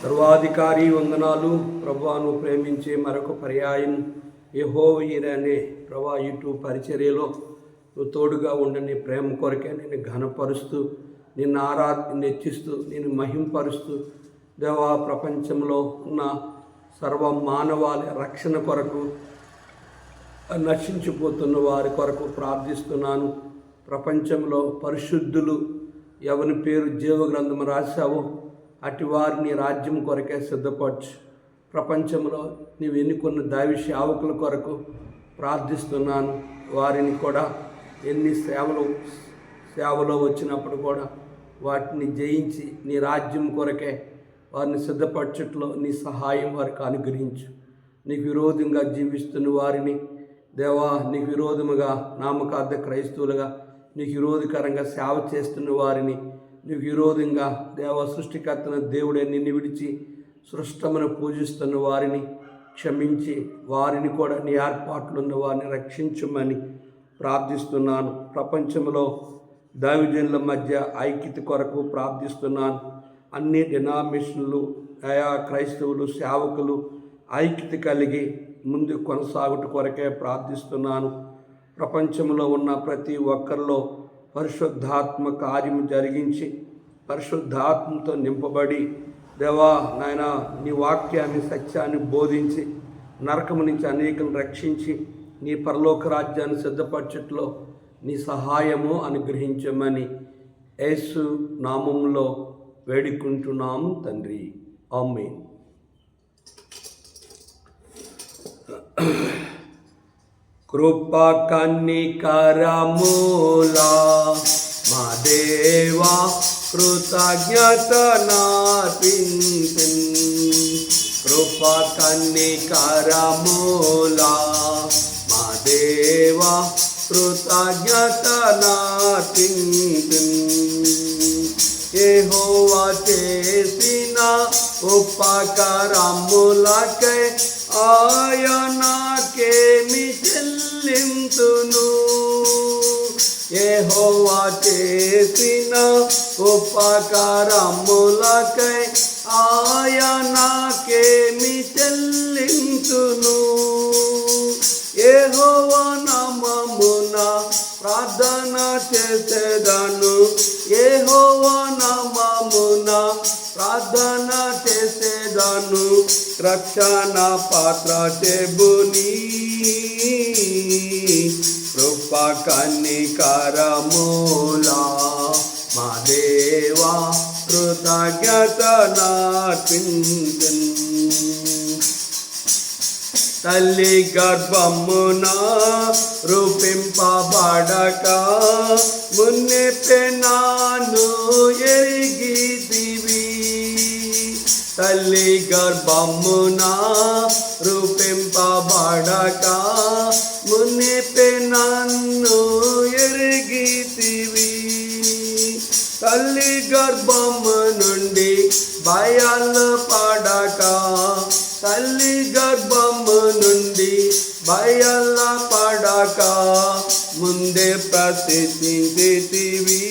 సర్వాధికారి వందనాలు ప్రభువా. నువ్వు ప్రేమించే మరొక పర్యాయం యెహోవా యీరే అనే ప్రభా ఇటు పరిచర్యలో నువ్వు తోడుగా ఉండని ప్రేమ కొరకే నేను ఘనపరుస్తూ నిన్ను హెచ్చిస్తూ నేను మహింపరుస్తూ దేవా, ప్రపంచంలో ఉన్న సర్వ మానవాళి రక్షణ కొరకు నశించిపోతున్న వారి కొరకు ప్రార్థిస్తున్నాను. ప్రపంచంలో పరిశుద్ధులు ఎవరి పేరు జీవగ్రంథం రాశావో అటు వారిని రాజ్యం కొరకే సిద్ధపరచు. ప్రపంచంలో నీవు ఎన్నుకున్న దైవ సేవకుల కొరకు ప్రార్థిస్తున్నాను. వారిని కూడా ఎన్ని సేవలో వచ్చినప్పుడు కూడా వాటిని జయించి నీ రాజ్యం కొరకే వారిని సిద్ధపరచట్లో నీ సహాయం వారికి అనుగ్రహించు. నీకు విరోధంగా జీవిస్తున్న వారిని దేవా, నీకు విరోధముగా నామకార్థ క్రైస్తవులుగా నీకు విరోధకరంగా సేవ చేస్తున్న వారిని, నీకు విరోధంగా దేవ సృష్టికర్తన దేవుడే నిన్ను విడిచి సృష్టమును పూజిస్తున్న వారిని క్షమించి వారిని కూడా నీ ఏర్పాట్లు ఉన్న వారిని రక్షించమని ప్రార్థిస్తున్నాను. ప్రపంచంలో దైవజనుల మధ్య ఐక్యత కొరకు ప్రార్థిస్తున్నాను. అన్ని డినామినేషన్లు క్రైస్తవులు సేవకులు ఐక్యత కలిగి ముందు కొనసాగుట కొరకే ప్రార్థిస్తున్నాను. ప్రపంచంలో ఉన్న ప్రతి ఒక్కరిలో పరిశుద్ధాత్మ కార్యం జరిగించి పరిశుద్ధాత్మతో నింపబడి దేవా నాయన నీ వాక్యాన్ని సత్యాన్ని బోధించి నరకము నుంచి అనేకలను రక్షించి నీ పరలోక రాజ్యాన్ని సిద్ధపరచట్లో నీ సహాయము అనుగ్రహించమని యేసు నామములో వేడుకుంటున్నాము తండ్రి, ఆమేన్. కృపా కనికరములా మా దేవా కృతజ్ఞత నార్పింతున్. కృపా కనికరములా మా దేవా కృతజ్ఞత నార్పింతున్. యెహోవా చేసిన ఉపకారములకై ఆయనకేమి చెల్లింతును. యెహోవా చేసిన ఉపకారములకై ఆయనకేమి చెల్లింతును. యెహోవా నామమున ప్రార్థన చేసేదను, యెహోవా నామమున ప్రార్థన చేసేదను. రక్షణ పాత్ర చెబుని కృపా కనికరములా మా దేవా కృతజ్ఞత నార్పింతున్. తల్లి గర్భమున రూపింపబడక మున్నెపే నాను ఎరిగితివి. తల్లి గర్భమున రూపింపబడక మున్నెపే నన్ను ఎరిగితివి. తల్లి గర్భము నుండి బయలుపడక, తల్లి గర్భము నుండి బయలుపడక ముందే ప్రతిష్ఠించితివి.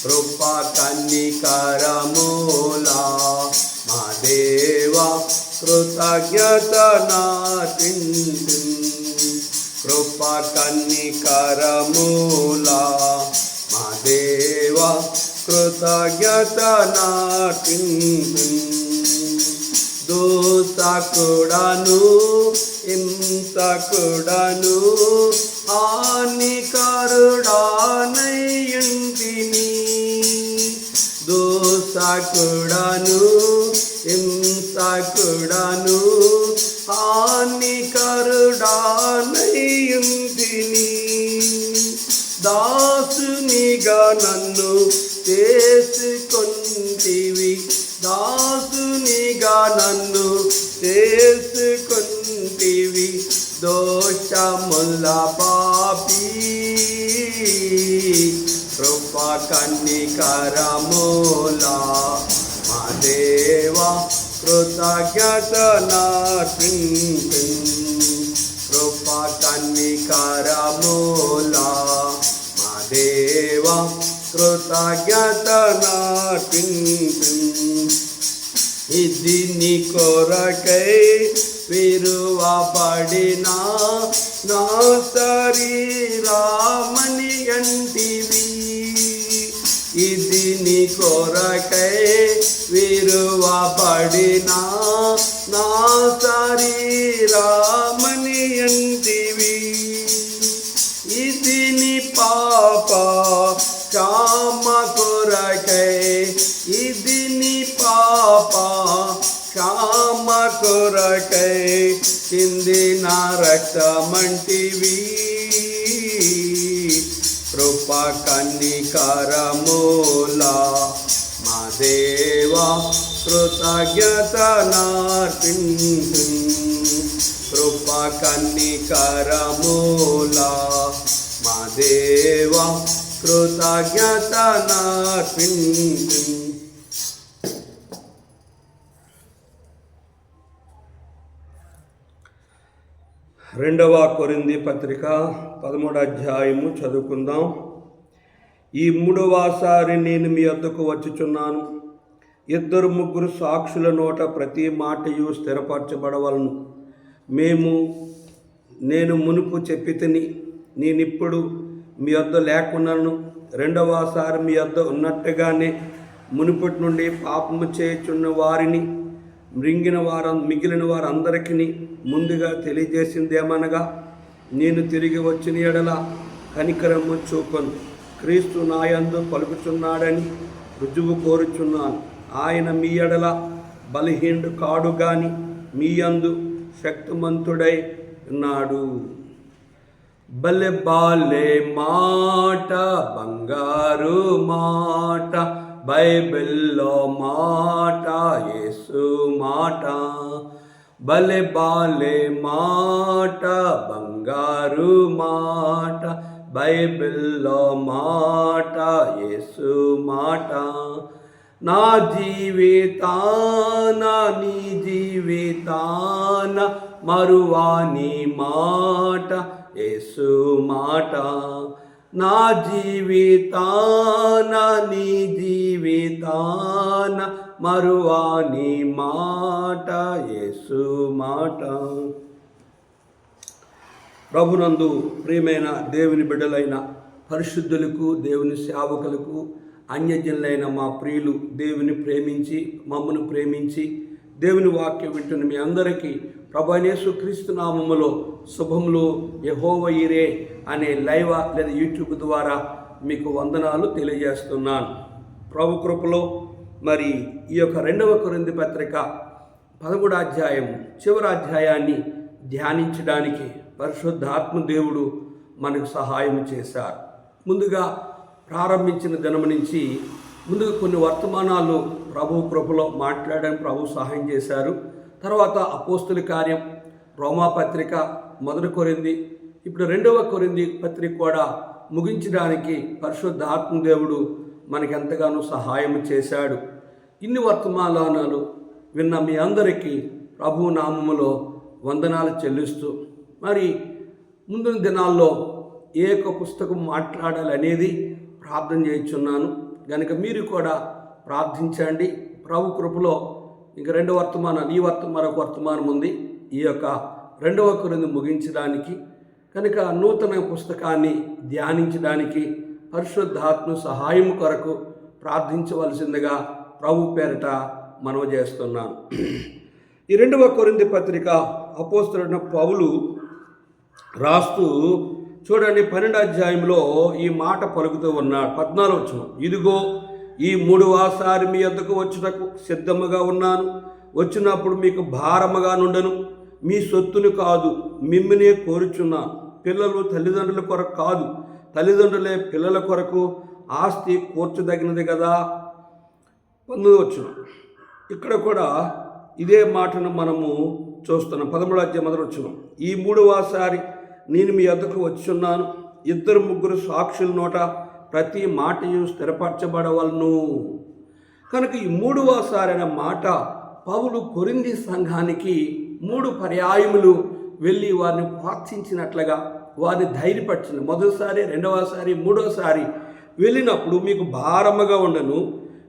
కృపా కనికరములా మా దేవా కృతజ్ఞత నార్పింతున్. కృపా కనికరములా మా దేవా కృతజ్ఞత నార్పింతున్. దోషకుడను హింసకుడను హానికరుడనయుంటిని. దోషకుడను హింసకుడను హానికరుడనయుంటిని. దాసునిగా నన్ను చేసుకొంటివి, దాసునిగా నన్ను చేసుకొంటివి. దోషముల పాపి కృపా కనికరములా మా దేవా కృతజ్ఞత నార్పింతున్. కృపా కనికరములా మా దేవా కృతజ్ఞత ఇది నీ కొరకై విరువబడిన నా శరీరమని అంటివి. ఇది నీ కొరకై విరువబడిన నా శరీరమని అంటివి. ఇది నీ పాప క్షమ కొరకై, ఇది నీ పాప క్షమ కొరకై చిందిన రక్తమంటివి. కృప కన్నికరమూల మా దేవా కృతజ్ఞత నార్పించు. కృప కన్నికరమూల మా దేవా కృతజ్ఞత నార్పించు. రెండవ కొరింథీ పత్రిక 13వ అధ్యాయము చదువుకుందాం. ఈ 3వసారి నేను మీ వద్దకు వచ్చుచున్నాను. 2-3 సాక్షుల నోట ప్రతి మాటయు స్థిరపరచబడవలను. నేను మునుపు చెప్పితిని, నేనిప్పుడు మీ వద్ద లేకున్నాను. రెండవసారి మీ వద్ద ఉన్నట్టుగానే మునుపటి నుండి పాపము చేయుచున్న వారిని మిగిలిన వారందరికీ ముందుగా తెలియజేసిందేమనగా, నేను తిరిగి వచ్చిన ఎడల కనికరము చూపను. క్రీస్తు నాయందు పలుకుచున్నాడని రుజువు కోరుచున్నాను. ఆయన మీ ఎడల బలహీనుడు కాడు గాని మీ యందు శక్తిమంతుడై ఉన్నాడు. బలె బాలే మాట, బంగారు మాట, బైబిల్లో మాట, యేసు మాట. బలె బాలే మాట, బంగారు మాట, బైబిల్లో మాట, యేసు మాట. నా జీవితాన నీ జీవితాన మరువాని మాట, యేసు మాట. నా జీవితాన నీ జీవితాన మరువాని మాట, యేసు మాట. ప్రభునందు ప్రియమైన దేవుని బిడ్డలైన పరిశుద్ధులకు, దేవుని సేవకులకు, అన్యజనులైన మా ప్రియులు, దేవుని ప్రేమించి మమ్మను ప్రేమించి దేవుని వాక్యం వింటున్న మీ అందరికీ ప్రభువైన యేసుక్రీస్తు నామములో శుభములు. యెహోవా యీరే అనే లైవ్ లేదా యూట్యూబ్ ద్వారా మీకు వందనాలు తెలియజేస్తున్నాను. ప్రభు కృపలో మరి ఈ యొక్క 2వ కొరింథీ పత్రిక 13వ అధ్యాయం చివరి అధ్యాయాన్ని ధ్యానించడానికి పరిశుద్ధాత్మ దేవుడు మనకు సహాయం చేశారు. ముందుగా ప్రారంభించిన దినం నుంచి ముందుగా కొన్ని వర్తమానాలు ప్రభు కృపలో మాట్లాడడానికి ప్రభు సహాయం చేశారు. తర్వాత అపోస్తుల కార్యం, రోమా పత్రిక, 1 కొరింథీ, ఇప్పుడు 2వ కొరింథీ పత్రిక కూడా ముగించడానికి పరిశుద్ధాత్మ దేవుడు మనకి ఎంతగానో సహాయం చేశాడు. ఇన్ని వర్తమానాలు విన్న మీ అందరికీ ప్రభు నామములో వందనాలు చెల్లిస్తూ మరి ముందున్న దినాల్లో ఏ ఒక్క పుస్తకం మాట్లాడాలి అనేది ప్రార్థన చేయించున్నాను. కనుక మీరు కూడా ప్రార్థించండి. ప్రభు కృపలో ఇంక 2 వర్తమానాలు, మరొక వర్తమానం ఉంది ఈ యొక్క 2వ కొరింథీ ముగించడానికి. కనుక నూతన పుస్తకాన్ని ధ్యానించడానికి పరిశుద్ధాత్మ సహాయం కొరకు ప్రార్థించవలసిందిగా ప్రభు పేరట మనవి చేస్తున్నాను. ఈ 2వ కొరింథీ పత్రిక అపోస్తలుడైన పౌలు రాస్తూ చూడండి, 12వ అధ్యాయంలో ఈ మాట పలుకుతూ ఉన్నాడు. 14వ వచనం, ఇదిగో ఈ 3వసారి మీ వద్దకు వచ్చుటకు సిద్ధముగా ఉన్నాను. వచ్చినప్పుడు మీకు భారముగా నుండను. మీ సొత్తును కాదు, మిమ్మునే కోరుచున్నాను. పిల్లలు తల్లిదండ్రుల కొరకు కాదు, తల్లిదండ్రులే పిల్లల కొరకు. ఆస్తి కూర్చదగినది కదా. 19వ వచనం, ఇక్కడ కూడా ఇదే మాటను మనము చూస్తున్నాం. 13వ అధ్యాయం 1వ వచనం, ఈ 3వసారి నేను మీ వద్దకు వచ్చున్నాను. 2-3 సాక్షుల నోట ప్రతి మాటయు స్థిరపరచబడవలను. కనుక ఈ 3వసారి అనే మాట పౌలు కొరింథీ సంఘానికి 3 పర్యాయములు వెళ్ళి వారిని ప్రార్థించినట్లుగా వారిని ధైర్యపరిచింది. మొదటిసారి, 2వసారి, 3వసారి వెళ్ళినప్పుడు మీకు భారముగా ఉండను,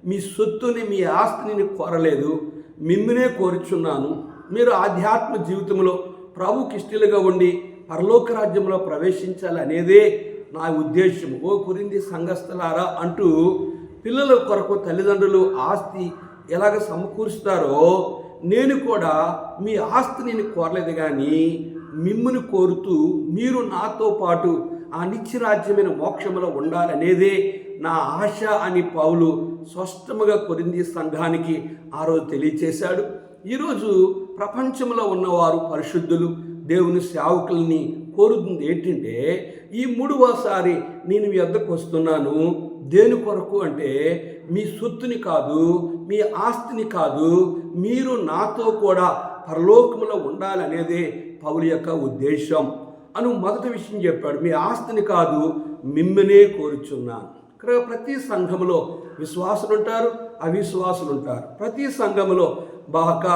మీ సొత్తుని మీ ఆస్తిని నేను కోరలేదు, మిమ్మునే కోరుచున్నాను. మీరు ఆధ్యాత్మ జీవితంలో ప్రభుకి ఇష్టలుగా ఉండి పరలోక రాజ్యంలో ప్రవేశించాలి అనేదే నా ఉద్దేశం. ఓ కొరింథీ సంఘస్థులారా అంటూ పిల్లల కొరకు తల్లిదండ్రులు ఆస్తి ఎలాగ సమకూరుస్తారో నేను కూడా మీ ఆస్తిని నేను కోరలేదు, కానీ మిమ్ముని కోరుతూ మీరు నాతో పాటు ఆ నిత్యరాజ్యమైన మోక్షంలో ఉండాలనేదే నా ఆశ అని పౌలు స్పష్టముగా కొరింథీ సంఘానికి ఆ రోజు తెలియచేశాడు. ఈరోజు ప్రపంచంలో ఉన్నవారు పరిశుద్ధులు, దేవుని సేవకుల్ని కోరుతుంది ఏంటంటే, ఈ 3వసారి నేను మీ వద్దకు వస్తున్నాను. దేని కొరకు అంటే మీ సొత్తుని కాదు, మీ ఆస్తిని కాదు, మీరు నాతో కూడా పరలోకములో ఉండాలనేదే పౌలు యొక్క ఉద్దేశం అని మొదటి విషయం చెప్పాడు. మీ ఆస్తిని కాదు, మిమ్మల్నే కోరుచున్నాను. ఇక్కడ ప్రతి సంఘములో విశ్వాసులు ఉంటారు, అవిశ్వాసులు ఉంటారు. ప్రతి సంఘములో బాగా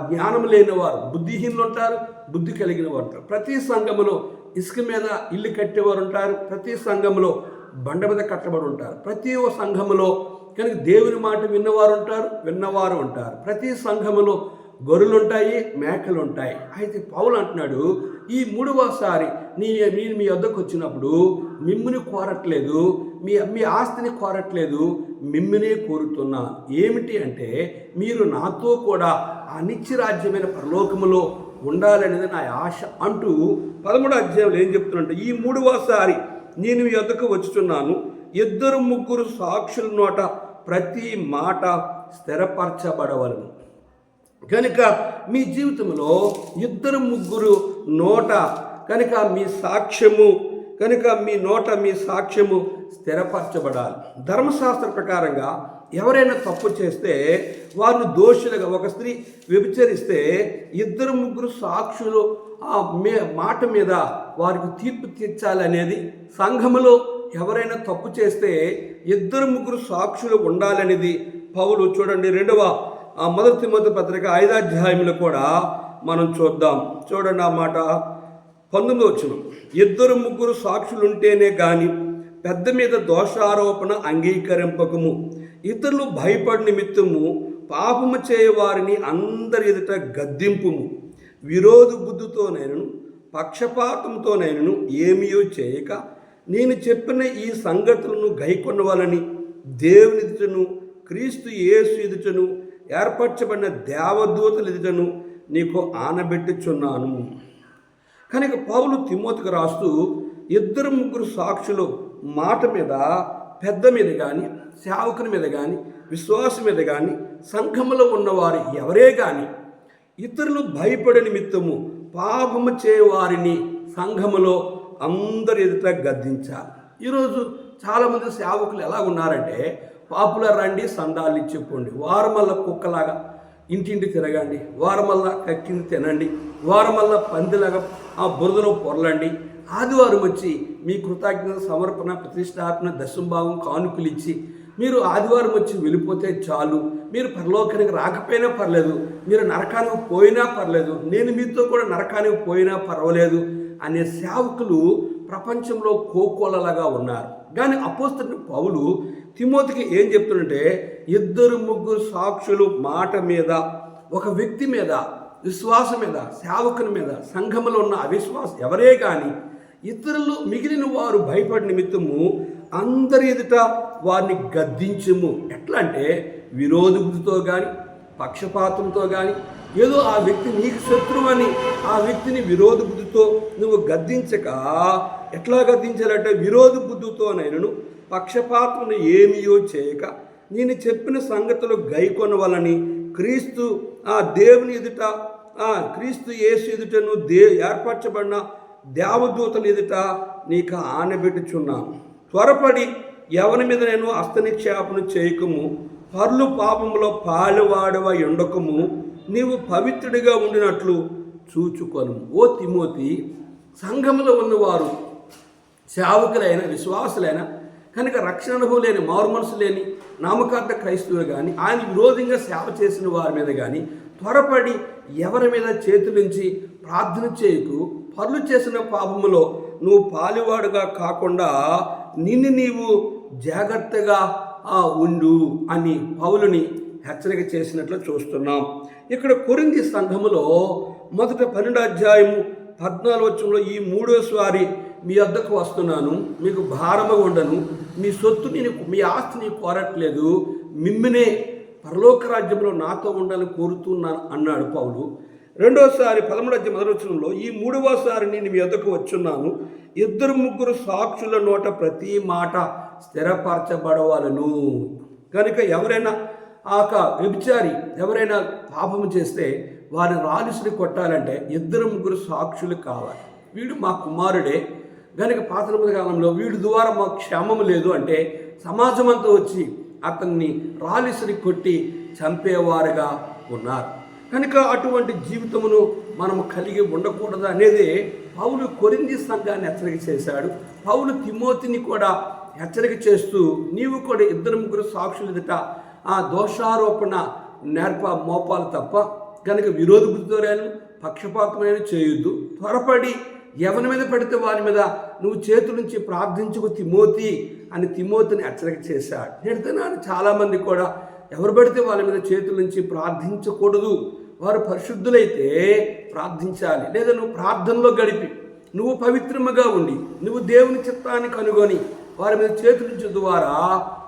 జ్ఞానం లేని వారు, బుద్ధిహీనులు ఉంటారు, బుద్ధి కలిగిన వారు ఉంటారు. ప్రతి సంఘములో ఇసుక మీద ఇల్లు కట్టేవారు ఉంటారు, ప్రతి సంఘములో బండ మీద కట్టబడి ఉంటారు. ప్రతి సంఘములో కనుక దేవుని మాట విన్నవారు ఉంటారు. ప్రతి సంఘములో గొర్రెలు ఉంటాయి, మేకలు ఉంటాయి. అయితే పౌలు అంటున్నాడు, ఈ 3వసారి నేను మీ వద్దకు వచ్చినప్పుడు మిమ్ముని కోరట్లేదు, మీ ఆస్తిని కోరట్లేదు, మిమ్మునే కోరుతున్నాను. ఏమిటి అంటే మీరు నాతో కూడా ఆ నిత్యరాజ్యమైన పరలోకములో ఉండాలనేది నా ఆశ అంటూ 13వ అధ్యాయంలో ఏం చెప్తున్నంటే, ఈ 3వసారి నేను మీ వద్దకు వచ్చుచున్నాను, 2-3 సాక్షుల నోట ప్రతి మాట స్థిరపరచబడవలను. కనుక మీ జీవితంలో 2-3 నోట కనుక మీ సాక్ష్యము స్థిరపరచబడాలి. ధర్మశాస్త్ర ప్రకారంగా ఎవరైనా తప్పు చేస్తే వారిని దోషులుగా, ఒక స్త్రీ వ్యభిచరిస్తే 2-3 సాక్షులు ఆ మాట మీద వారికి తీర్పు తీర్చాలనేది, సంఘములో ఎవరైనా తప్పు చేస్తే 2-3 సాక్షులు ఉండాలనేది పౌలు చూడండి 1 తిమోతి పత్రిక 5వ అధ్యాయంలో కూడా మనం చూడండి ఆ మాట 19వ వచనం. 2-3 సాక్షులుంటేనే గాని పెద్ద మీద దోషారోపణ అంగీకరింపకము, ఇతరులు భయపడి నిమిత్తము పాపము చేయవారిని అందరి ఎదుట గద్దింపుము, విరోధ బుద్ధితోనైనను పక్షపాతంతోనైనను ఏమీయో చేయక నేను చెప్పిన ఈ సంగతులను గైకొనవాలని దేవుని ఎదుటను క్రీస్తు యేసు ఎదుటను ఏర్పరచబడిన దేవదూతల ఎదుటను నీకు ఆనబెట్టుచున్నాను. కనుక పౌలు తిమోతికి రాస్తూ 2-3 సాక్షులు మాట మీద, పెద్ద మీద కానీ, సేవకుని మీద కానీ, విశ్వాసం మీద కానీ, సంఘములో ఉన్నవారు ఎవరే కానీ ఇతరులు భయపడే నిమిత్తము పాపము చేయవారిని సంఘములో అందరి ఎదుట గద్దించాలి. ఈరోజు చాలామంది సేవకులు ఎలా ఉన్నారంటే, పాపులర్ రండి, సందాలు ఇచ్చిపోండి, వారమల్లా కుక్కలాగా ఇంటింటి తిరగండి, వారమల్లా కక్కింది తినండి, వారమల్లా పందిలాగా ఆ బురదలో పొరలండి, ఆదివారం వచ్చి మీ కృతజ్ఞత సమర్పణ, ప్రతిష్టాపన, దశంభాగం, కానుకలు ఇచ్చి మీరు ఆదివారం వచ్చి వెళ్ళిపోతే చాలు, మీరు పరలోకానికి రాకపోయినా పర్లేదు, మీరు నరకానికి పోయినా పర్లేదు, నేను మీతో కూడా నరకానికి పోయినా పర్వాలేదు అనే సేవకులు ప్రపంచంలో కోకోలలాగా ఉన్నారు. కానీ అపోస్తలుడైన పౌలు తిమోతికి ఏం చెప్తుందంటే, 2-3 సాక్షులు మాట మీద, ఒక వ్యక్తి మీద, విశ్వాసం మీద, సేవకుని మీద, సంఘములో ఉన్న అవిశ్వాసం ఎవరే కానీ ఇతరులు మిగిలిన వారు భయపడి నిమిత్తము అందరి ఎదుట వారిని గద్దించుము. ఎట్లా అంటే విరోధ బుద్ధితో కానీ, పక్షపాతంతో కానీ, ఏదో ఆ వ్యక్తి నీకు శత్రువు అని ఆ వ్యక్తిని విరోధ బుద్ధితో నువ్వు గద్దించక, ఎట్లా గద్దించాలంటే విరోధ బుద్ధితోనైనను పక్షపాతం ఏమీయో చేయక నేను చెప్పిన సంగతులు గైకొనవలని క్రీస్తు దేవుని ఎదుట, క్రీస్తు యేసు ఎదుటను ఏర్పరచబడిన దేవదూతల ఎదుట నీకు ఆనబెట్టుచున్నాను. త్వరపడి ఎవరి మీద నేను హస్తనిక్షేపణ చేయకము, పర్లు పాపములో పాలువాడవ ఎండకము, నీవు పవిత్రుడిగా ఉండినట్లు చూచుకొను. ఓ తిమోతి, సంఘములో ఉన్నవారు సేవకులైన, విశ్వాసులైన, కనుక రక్షణ అనుభవం లేని, మారు మనసు లేని నామకార్థ క్రైస్తవులు కానీ, ఆయన విరోధంగా సేవ చేసిన వారి మీద కానీ త్వరపడి ఎవరి మీద చేతులుంచి ప్రార్థన చేయకు. పరులు చేసిన పాపములో నువ్వు పాలువాడుగా కాకుండా నిన్ను నీవు జాగ్రత్తగా ఉండు అని పౌలుని హెచ్చరిక చేసినట్లు చూస్తున్నాం. ఇక్కడ కొరింథీ సంఘములో మొదట 12 అధ్యాయము 14 వచనంలో ఈ మూడోసారి మీ వద్దకు వస్తున్నాను, మీకు భారముగా ఉండను, మీ సొత్తు మీ ఆస్తిని కోరట్లేదు, మిమ్మునే పరలోక రాజ్యంలో నాతో ఉండాలని కోరుతున్నాను అన్నాడు పౌలు. రెండోసారి 13 అధ్యాయం 1 వచనంలో ఈ మూడవసారి నేను మీ వద్దకు వచ్చున్నాను, 2-3 సాక్షుల నోట ప్రతి మాట స్థిరపరచబడవలను. కనుక ఎవరైనా వ్యభిచారి ఎవరైనా పాపము చేస్తే వారిని రాలిసిని కొట్టాలంటే 2-3 సాక్షులు కావాలి. వీడు మా కుమారుడే కనుక పాత నిబంధన కాలంలో వీడి ద్వారా మాకు క్షేమం లేదు అంటే సమాజం అంతా వచ్చి అతన్ని రాలిసిని కొట్టి చంపేవారుగా ఉన్నారు. కనుక అటువంటి జీవితమును మనము కలిగి ఉండకూడదు అనేది పౌలు కొరింథీ సంఘాన్ని హెచ్చరిక చేశాడు. పౌలు తిమోతిని కూడా హెచ్చరిక చేస్తూ నీవు కూడా 2-3 సాక్షులు ఎదుట దోషారోపణ మోపాలు తప్ప కనుక విరోధ బుద్ధితోరాను పక్షపాతమైన చేయొద్దు, త్వరపడి ఎవరి మీద పడితే వారి మీద నువ్వు చేతుల నుంచి ప్రార్థించుకు తిమోతి అని తిమోతిని హెచ్చరిక చేశాడు. నేడుతున్నాను చాలామంది కూడా ఎవరు పడితే వాళ్ళ మీద చేతుల నుంచి ప్రార్థించకూడదు, వారు పరిశుద్ధులైతే ప్రార్థించాలి. లేదా నువ్వు ప్రార్థనలో గడిపి నువ్వు పవిత్రముగా ఉండి నువ్వు దేవుని చిత్తాన్ని కనుగొని వారి మీద చేతుల ద్వారా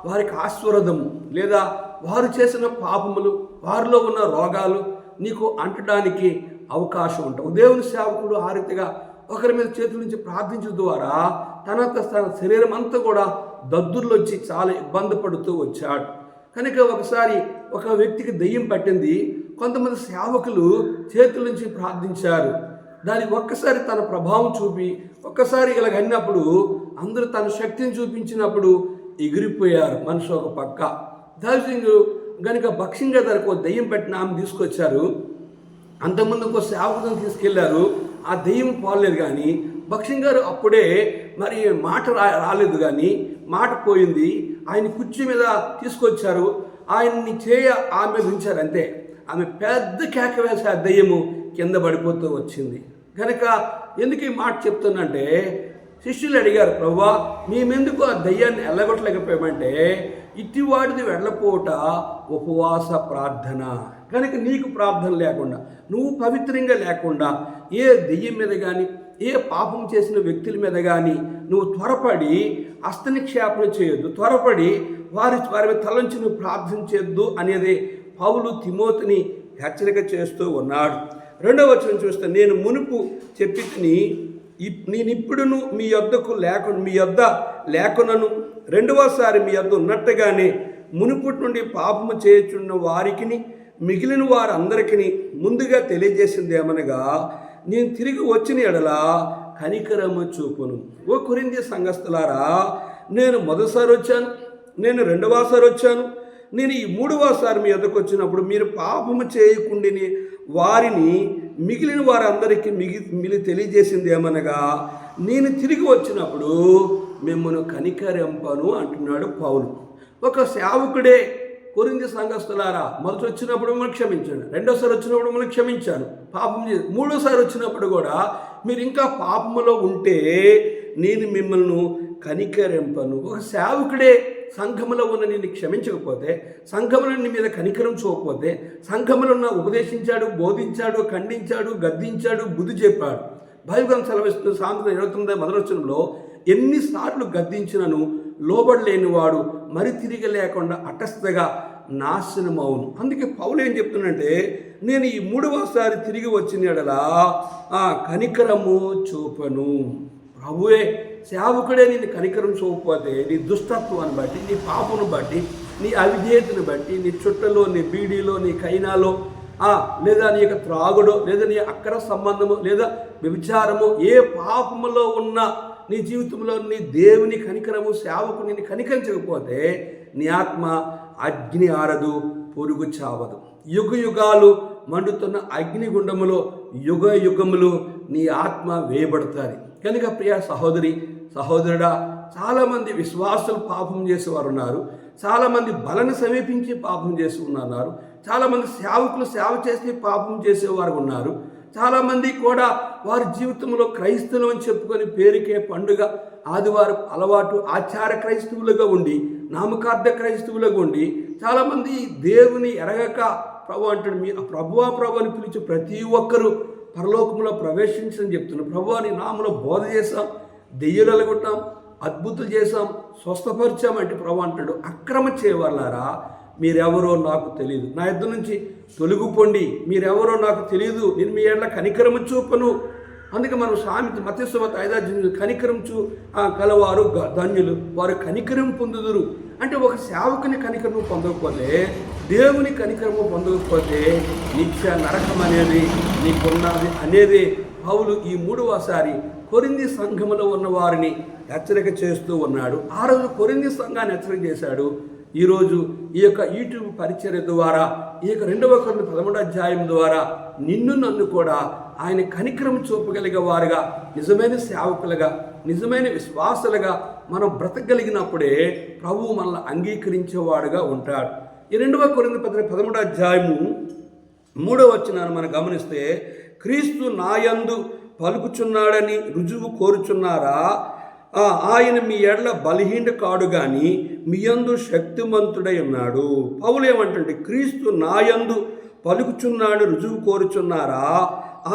వారికి ఆశీర్వాదము లేదా వారు చేసిన పాపములు వారిలో ఉన్న రోగాలు నీకు అంటడానికి అవకాశం ఉంటుంది. దేవుని సేవకుడు ఆ రీతిగా ఒకరి మీద చేతుల నుంచి ప్రార్థించడం ద్వారా తన శరీరం అంతా కూడా దద్దుర్లు వచ్చి చాలా ఇబ్బంది పడుతూ వచ్చాడు. కనుక ఒకసారి ఒక వ్యక్తికి దెయ్యం పట్టింది, కొంతమంది సేవకులు చేతుల నుంచి ప్రార్థించారు. దానికి ఒక్కసారి తన ప్రభావం చూపి ఒక్కసారి ఇలాగ అన్నప్పుడు అందరూ తన శక్తిని చూపించినప్పుడు ఎగిరిపోయారు. మనిషి ఒక పక్క దాల్సింగ్ కనుక భక్ష్యంగా ధరకు దెయ్యం పెట్టిన ఆమె తీసుకొచ్చారు. అంతకుముందు ఒక సేవకులను తీసుకెళ్లారు, ఆ దెయ్యం పోలేదు. కానీ భక్ష్యం గారు అప్పుడే మరి మాట రాలేదు, కానీ మాట పోయింది. ఆయన కుర్చీ మీద తీసుకొచ్చారు, ఆయన్ని ఆమె ఉంచారు. అంతే, ఆమె పెద్ద కేక వేసి ఆ దెయ్యము కింద పడిపోతూ వచ్చింది. కనుక ఎందుకు ఈ మాట చెప్తున్నంటే శిష్యులు అడిగారు, ప్రభువా మేమెందుకు ఆ దయ్యాన్ని వెళ్ళగొట్టలేకపోయామంటే ఇట్టివాడిది వెళ్ళపోట ఉపవాస ప్రార్థన. కనుక నీకు ప్రార్థన లేకుండా నువ్వు పవిత్రంగా లేకుండా ఏ దెయ్యం మీద కానీ ఏ పాపం చేసిన వ్యక్తుల మీద కానీ నువ్వు త్వరపడి హస్తనిక్షేపణ చేయొద్దు, త్వరపడి వారి మీద తలంచి నువ్వు ప్రార్థించొద్దు అనేది పౌలు తిమోతిని హెచ్చరిక చేస్తూ ఉన్నాడు. 2వ వచనం చూస్తే నేను మునుపు చెప్పి నేనిప్పుడును మీ యొద్ద లేకునను రెండవసారి మీ యొద్ద ఉన్నట్టుగానే మునుపటి నుండి పాపము చేయుచున్న వారికి మిగిలిన వారందరికీ ముందుగా తెలియజేసింది ఏమనగా నేను తిరిగి వచ్చిన ఎడల కనికరము చూపును. ఓ కొరింథీ సంఘస్థులారా, నేను మొదటిసారి వచ్చాను, నేను రెండవసారి వచ్చాను, నేను ఈ 3వసారి మీ యొద్దకు వచ్చినప్పుడు మీరు పాపము చేయకుండాని వారిని మిగిలిన వారందరికీ తెలియజేసింది ఏమనగా నేను తిరిగి వచ్చినప్పుడు మిమ్మల్ని కనికరింపను అంటున్నాడు పౌలు. ఒక సేవకుడే కొరింథీ సంఘస్థులారా, మొదటి వచ్చినప్పుడు మిమ్మల్ని క్షమించాను, రెండోసారి వచ్చినప్పుడు మిమ్మల్ని క్షమించాను, పాపం చేసి 3వసారి వచ్చినప్పుడు కూడా మీరు ఇంకా పాపములో ఉంటే నేను మిమ్మల్ని కనికరింపను. ఒక సేవకుడే సంఘములో ఉన్న నిన్ను క్షమించకపోతే, సంఘములో నీ మీద కనికరం చూపకపోతే, సంఘములో ఉన్న ఉపదేశించాడు, బోధించాడు, ఖండించాడు, గద్దించాడు, బుద్ధి చెప్పాడు. బైబిల్ సెలవిస్తున్న సామెతలు 29 మొదటి వచనంలో ఎన్నిసార్లు గద్దించినను లోబడలేనివాడు మరి తిరిగి లేకుండా అటస్థగా నాశనమవును. అందుకే పౌలు ఏం చెప్తున్నంటే నేను ఈ 3వసారి తిరిగి వచ్చిన యెడల కనికరము చూపను. ప్రభువే సేవకుడే నిన్ను కనికరం చూపకపోతే నీ దుష్టత్వాన్ని బట్టి, నీ పాపను బట్టి, నీ అవిధేయతను బట్టి, నీ చుట్టలో, నీ బీడీలో, నీ కైనాలో, లేదా నీ యొక్క త్రాగుడో, లేదా నీ అక్ర సంబంధము, లేదా వ్యభిచారము, ఏ పాపములో ఉన్న నీ జీవితంలో నీ దేవుని కనికరము సేవకు నిన్ను కనికరించకపోతే నీ ఆత్మ అగ్ని ఆరదు, పొరుగు చావదు. యుగ యుగాలు మండుతున్న అగ్నిగుండములో యుగ యుగములు నీ ఆత్మ వేయబడుతుంది. కనుక ప్రియ సహోదరి సహోదరుడా, చాలామంది విశ్వాసులు పాపం చేసేవారు ఉన్నారు, చాలామంది బలను సమీపించి పాపం చేసి ఉన్నారు, చాలామంది సేవకులు సేవ చేసి పాపం చేసేవారు ఉన్నారు, చాలామంది కూడా వారి జీవితంలో క్రైస్తవులు అని చెప్పుకొని పేరుకే పండుగ ఆదివారం అలవాటు ఆచార క్రైస్తవులుగా ఉండి నామకార్థ క్రైస్తవులుగా ఉండి చాలామంది దేవుని ఎరగక ప్రభు అంటాడు, మీ ప్రభు అని పిలిచి ప్రతి ఒక్కరూ పరలోకంలో ప్రవేశించని చెప్తున్నాడు. ప్రభు అని నామలో బోధ చేశాం, దెయ్యాలు ఎలగొట్టాం, అద్భుతాలు చేశాం, స్వస్థపరిచామంటే ప్రభు అంటాడు, అక్రమ చేయవాళ్ళారా మీరెవరో నాకు తెలియదు, నా యుద్ధ నుంచి తొలగిపోండి, మీరెవరో నాకు తెలియదు, నేను మీ ఎడల కనికరము చూపను. అందుకే మనం సామెత మత్తయి సువార్త 5 కనికరం కలవారు ధన్యులు, వారు కనికరం పొందుదురు. అంటే ఒక సేవకుని కనికరము పొందకపోతే, దేవుని కనికరము పొందకపోతే నిత్య నరకం అనేది నీకున్నది అనేది పౌలు ఈ 3వసారి కొరింథీ సంఘములో ఉన్న వారిని హెచ్చరిక చేస్తూ ఉన్నాడు. ఆ రోజు కొరింథీ సంఘాన్ని హెచ్చరిక చేశాడు. ఈరోజు ఈ యొక్క యూట్యూబ్ పరిచర్య ద్వారా, ఈ యొక్క 2వ కొరింథీ 13వ అధ్యాయం ద్వారా నన్ను కూడా ఆయన కనికరం చూపగలిగే వారుగా, నిజమైన సేవకులుగా, నిజమైన విశ్వాసులుగా మనం బ్రతకగలిగినప్పుడే ప్రభువు మనల్ని అంగీకరించేవాడుగా ఉంటాడు. ఈ 2వ కొరింథీ 13వ అధ్యాయము 3వ వచనాన్ని మనం గమనిస్తే, క్రీస్తు నాయందు పలుకుచున్నాడని రుజువు కోరుచున్నారా? ఆయన మీ ఎడల బలహీన కాడు గాని మీ యందు శక్తిమంతుడై ఉన్నాడు. పౌలు ఏమంటే, క్రీస్తు నాయందు పలుకుచున్నాడు రుజువు కోరుచున్నారా?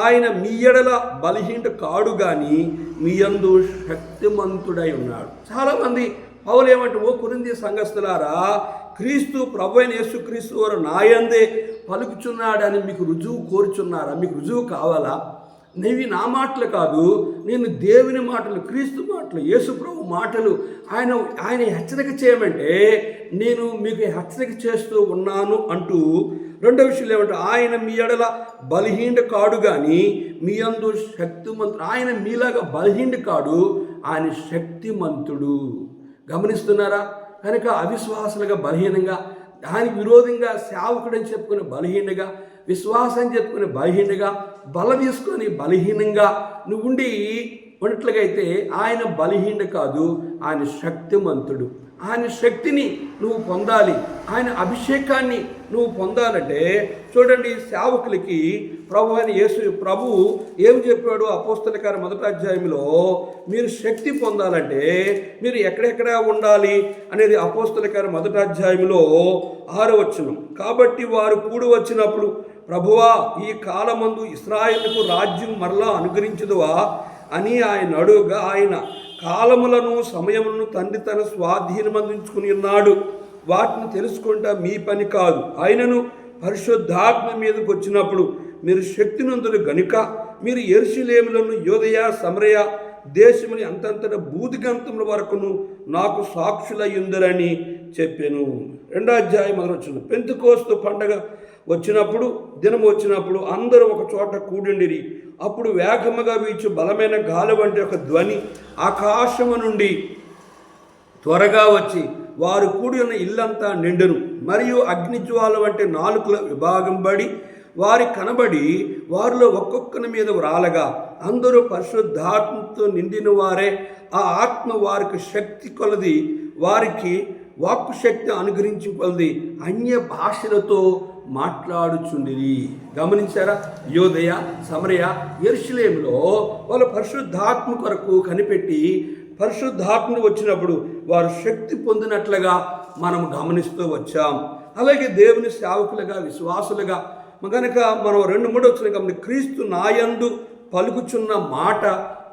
ఆయన మీ ఎడల బలహీన కాడు గాని మీ యందు శక్తిమంతుడై ఉన్నాడు. చాలామంది పౌలు ఏమంటే, ఓ కొరింథీ సంఘస్థులారా, క్రీస్తు ప్రభు అయిన యేసుక్రీస్తు వారు నాయందే పలుకుచున్నాడని మీకు రుజువు కోరుచున్నారా? మీకు రుజువు కావాలా? నీవి నా మాటలు కాదు, నేను దేవుని మాటలు, క్రీస్తు మాటలు, యేసు ప్రభు మాటలు ఆయన హెచ్చరిక చేయమంటే నేను మీకు హెచ్చరిక చేస్తూ ఉన్నాను అంటూ. రెండో విషయం ఏమంటే, ఆయన మీ ఎడల బలహీన కాడు కానీ మీ యందు శక్తిమంతుడు. ఆయన మీలాగా బలహీన కాడు, ఆయన శక్తిమంతుడు. గమనిస్తున్నారా? కనుక అవిశ్వాసులుగా బలహీనంగా, దానికి విరోధంగా సేవకుడని చెప్పుకుని బలహీనంగా, విశ్వాసం చెప్పుకుని బలహీనంగా, బల తీసుకొని బలహీనంగా నువ్వు ఉండి ఉన్నట్లుగైతే ఆయన బలహీన కాదు, ఆయన శక్తిమంతుడు. ఆయన శక్తిని నువ్వు పొందాలి, ఆయన అభిషేకాన్ని నువ్వు పొందాలంటే చూడండి, సేవకులకి ప్రభు ఏం చెప్పాడు? అపోస్తల కార్యం 1వ అధ్యాయంలో మీరు శక్తి పొందాలంటే మీరు ఎక్కడెక్కడ ఉండాలి అనేది అపోస్తల కార్యం 1వ అధ్యాయంలో 6వ వచనం. కాబట్టి వారు కూడి వచ్చినప్పుడు, ప్రభువా ఈ కాలమందు ఇశ్రాయేలుకు రాజ్యం మరలా అనుగ్రహించదువా అని ఆయన అడుగుగా, ఆయన కాలములను సమయములను తండ్రి తన స్వాధీనమందించుకుని ఉన్నాడు, వాటిని తెలుసుకుంటా మీ పని కాదు. ఆయనను పరిశుద్ధాత్మ మీదకి వచ్చినప్పుడు మీరు శక్తినందులు గనుక మీరు యెరూషలేములోను యూదయ సమరయ దేశముని అంతంతట భూదిగంతముల వరకును నాకు సాక్షులయ్యుందరని చెప్పాను. 2వ అధ్యాయం 1వ వచనం. పెంతెకోస్తు పండగ దినము వచ్చినప్పుడు అందరూ ఒక చోట కూడిండిరి. అప్పుడు వేగముగా వీచు బలమైన గాలి వంటి ఒక ధ్వని ఆకాశము నుండి త్వరగా వచ్చి వారు కూడి ఉన్న ఇల్లంతా నిండెను. మరియు అగ్నిజ్వాల వంటి 4 విభాగం పడి వారి కనబడి వారిలో ఒక్కొక్కని మీద రాలగా అందరూ పరిశుద్ధాత్మతో నిండిన వారే. ఆ ఆత్మ వారికి శక్తి కొలది, వారికి వాక్కు శక్తి అనుగ్రహించి కొలది అన్య భాషలతో మాట్లాడుచుండిరి. గమనించారా? యూదయ సమరయ యెరూషలేములో వాళ్ళు పరిశుద్ధాత్మ కొరకు కనిపెట్టి పరిశుద్ధాత్మ వచ్చినప్పుడు వారు శక్తి పొందినట్లుగా మనం గమనిస్తూ వచ్చాం. అలాగే దేవుని సేవకులుగా, విశ్వాసులుగా కనుక మనం 2-3 వచ్చిన గమని, క్రీస్తు నాయందు పలుకుచున్న మాట